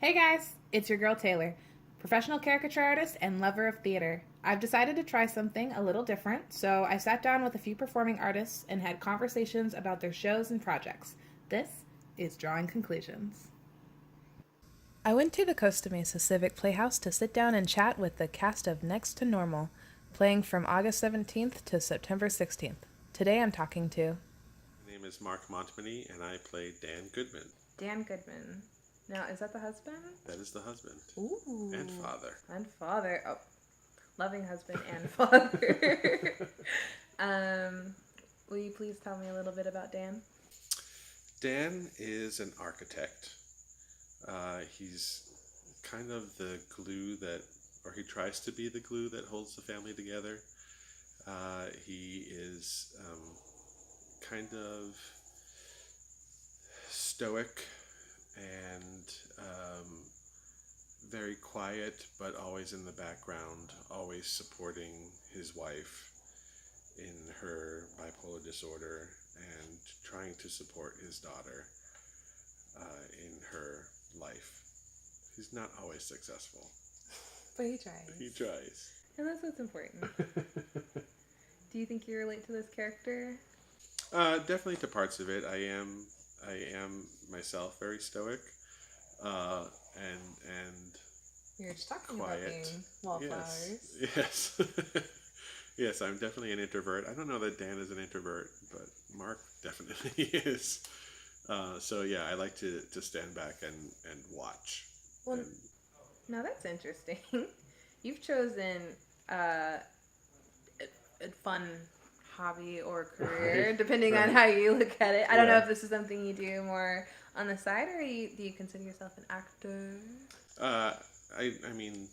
Hey guys, it's your girl Taylor, professional caricature artist and lover of theater. I've decided to try something a little different, so I sat down with a few performing artists and had conversations about their shows and projects. This is Drawing Conclusions. I went to the Costa Mesa Civic Playhouse to sit down and chat with the cast of Next to Normal, playing from August 17th to September 16th. Today I'm talking to My name is Marc Montminy, and I play Dan Goodman. Dan Goodman. Now, is that the husband? That is the husband. Ooh. And father. And father. Oh, loving husband and father. Will you please tell me a little bit about Dan? Dan is an architect. He's kind of the glue that, or he tries to be the glue that holds the family together. He is kind of stoic and very quiet, but always in the background, always supporting his wife in her bipolar disorder and trying to support his daughter in her life. He's not always successful. But he tries. He tries. And that's what's important. Do you think you relate to this character? Definitely to parts of it. I am myself very stoic, and We were just talking quiet. about being wallflowers. Yes. Yes, I'm definitely an introvert. I don't know that Dan is an introvert, but Mark definitely is. So yeah, I like to stand back and watch. Well, And, now that's interesting. You've chosen a fun hobby or career, Right, depending on right. how you look at it. I don't know Yeah. if this is something you do more on the side, or do you consider yourself an actor? I mean,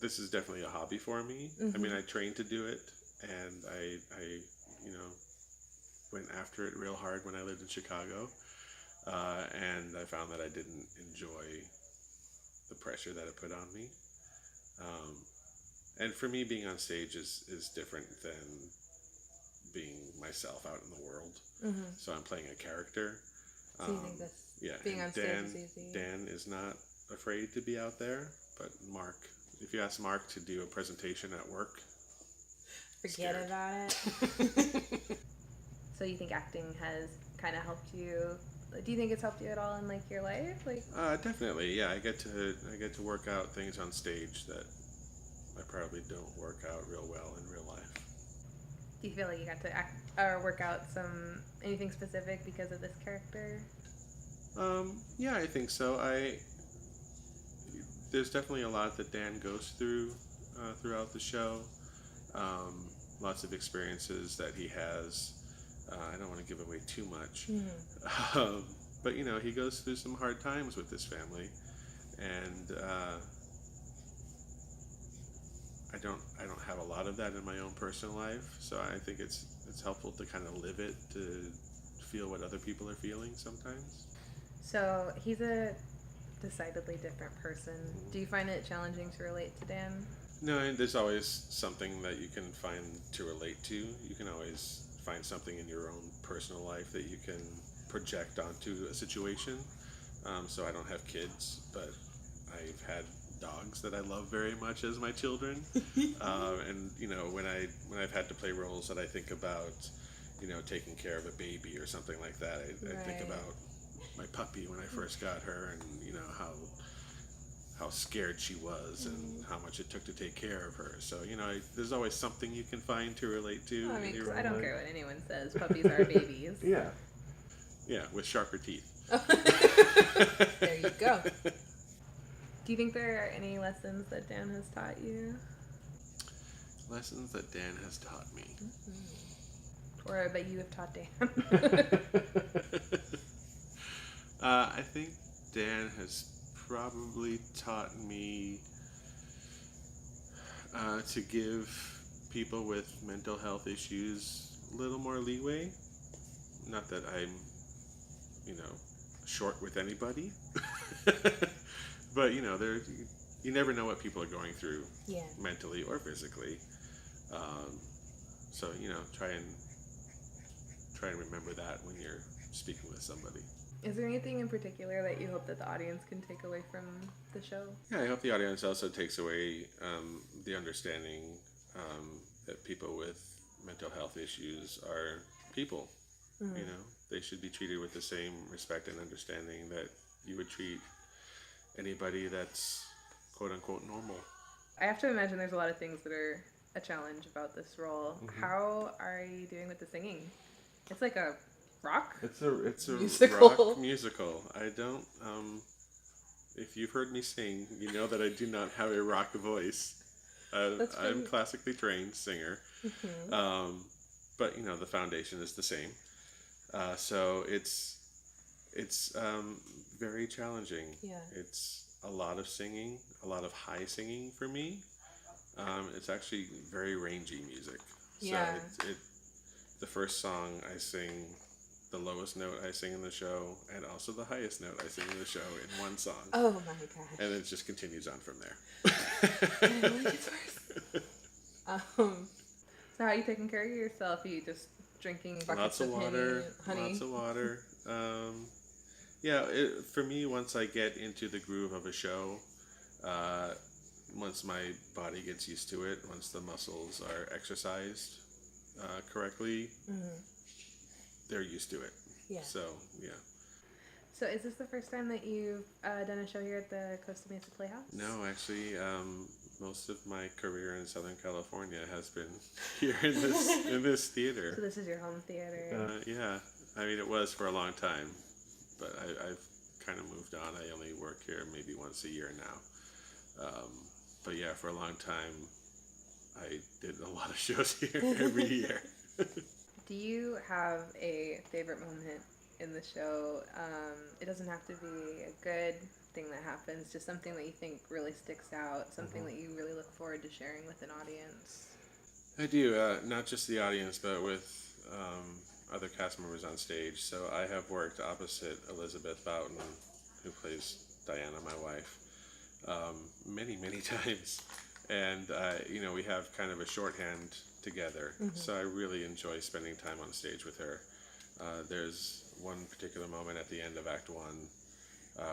this is definitely a hobby for me. I mean, I trained to do it, and I you know, went after it real hard when I lived in Chicago, and I found that I didn't enjoy the pressure that it put on me. Um, and for me, being on stage is different than being myself out in the world. Mm-hmm. So I'm playing a character. So you think this Yeah, being and on stage is easy? Dan is not afraid to be out there, but Mark, if you ask Mark to do a presentation at work, Forget scared. about it. So you think acting has kind of helped you? Do you think it's helped you at all in like your life? Like, Definitely, yeah. I get to work out things on stage that I probably don't work out real well in real life. do you feel like you got to act or work out anything specific because of this character? Yeah, I think so. There's definitely a lot that Dan goes through throughout the show. Lots of experiences that he has. I don't want to give away too much, but he goes through some hard times with his family, and I don't have a lot of that in my own personal life. So I think it's helpful to kind of live it, to feel what other people are feeling sometimes. So he's a decidedly different person. Do you find it challenging to relate to Dan? No, and there's always something that you can find to relate to. You can always find something in your own personal life that you can project onto a situation. So I don't have kids, but I've had dogs that I love very much as my children. And when I've had to play roles that I think about, taking care of a baby or something like that, I think Right. about my puppy when I first got her, and how scared she was and how much it took to take care of her. So there's always something you can find to relate to. Well, I in mean, your 'cause I own don't life. care what anyone says. Puppies are babies. Yeah, yeah, with sharper teeth. There you go. Do you think there are any lessons that Dan has taught you? Lessons that Dan has taught me. Or that you have taught Dan? I think Dan has probably taught me to give people with mental health issues a little more leeway. Not that I'm, short with anybody, but there you never know what people are going through Yeah. mentally or physically. So try and remember that when you're speaking with somebody. Is there anything in particular that you hope that the audience can take away from the show? Yeah, I hope the audience also takes away the understanding that people with mental health issues are people. Mm-hmm. You know, they should be treated with the same respect and understanding that you would treat anybody that's quote unquote normal. I have to imagine there's a lot of things that are a challenge about this role. Mm-hmm. How are you doing with the singing? It's like a rock. It's a musical. Rock musical. I don't. If you've heard me sing, you know that I do not have a rock voice. I'm a classically trained singer, Mm-hmm. but you know the foundation is the same. So it's very challenging. Yeah. It's a lot of singing, a lot of high singing for me. It's actually very rangy music. Yeah. So the first song I sing, the lowest note I sing in the show, and also the highest note I sing in the show in one song. Oh my gosh. And it just continues on from there. It only gets worse. So how are you taking care of yourself? Are you just drinking buckets Lots of water, honey? lots of water. For me, once I get into the groove of a show, once my body gets used to it, once the muscles are exercised correctly, they're used to it. Yeah. So, yeah. So is this the first time that you've done a show here at the Costa Mesa Playhouse? No, actually, most of my career in Southern California has been here in this theater. So this is your home theater. Yeah. I mean, it was for a long time, but I've kind of moved on. I only work here maybe once a year now. But yeah, for a long time, I did a lot of shows here every year. Do you have a favorite moment in the show? It doesn't have to be a good thing that happens, just something that you think really sticks out, something that you really look forward to sharing with an audience. I do, not just the audience, but with other cast members on stage. So I have worked opposite Elizabeth Boughton, who plays Diana, my wife, many, many times. And, we have kind of a shorthand together. So I really enjoy spending time on stage with her. There's one particular moment at the end of Act 1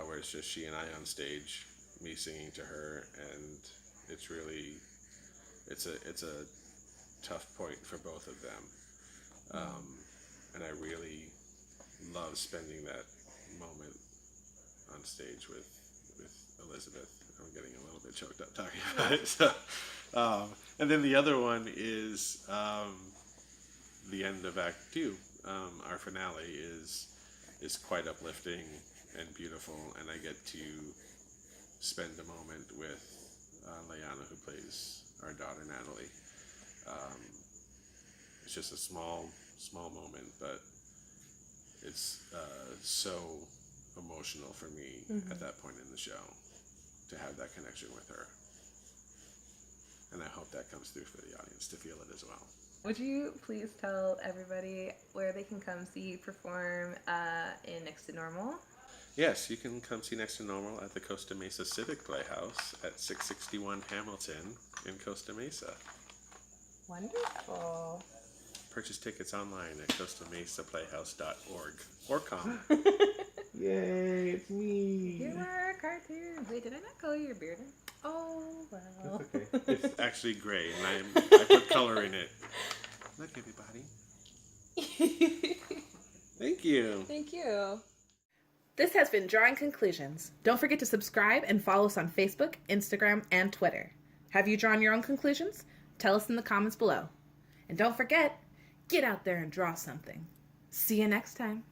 where it's just she and I on stage, me singing to her, and it's really, it's a tough point for both of them. And I really love spending that moment on stage with Elizabeth. I'm getting a little bit choked up talking about it. So, and then the other one is the end of Act 2. Our finale is quite uplifting and beautiful, and I get to spend a moment with Leanna, who plays our daughter Natalie. It's just a small moment, but it's so emotional for me at that point in the show to have that connection with her. And I hope that comes through for the audience to feel it as well. Would you please tell everybody where they can come see you perform in Next to Normal? Yes, you can come see Next to Normal at the Costa Mesa Civic Playhouse at 661 Hamilton in Costa Mesa. Wonderful. Purchase tickets online at costamesaplayhouse.org or com. Yay, it's me. You are a cartoon. Wait, did I not color your beard in? Oh, well. That's okay. It's actually gray, and I put color in it. Look, everybody. Thank you. Thank you. This has been Drawing Conclusions. Don't forget to subscribe and follow us on Facebook, Instagram, and Twitter. Have you drawn your own conclusions? Tell us in the comments below. And don't forget, get out there and draw something. See you next time.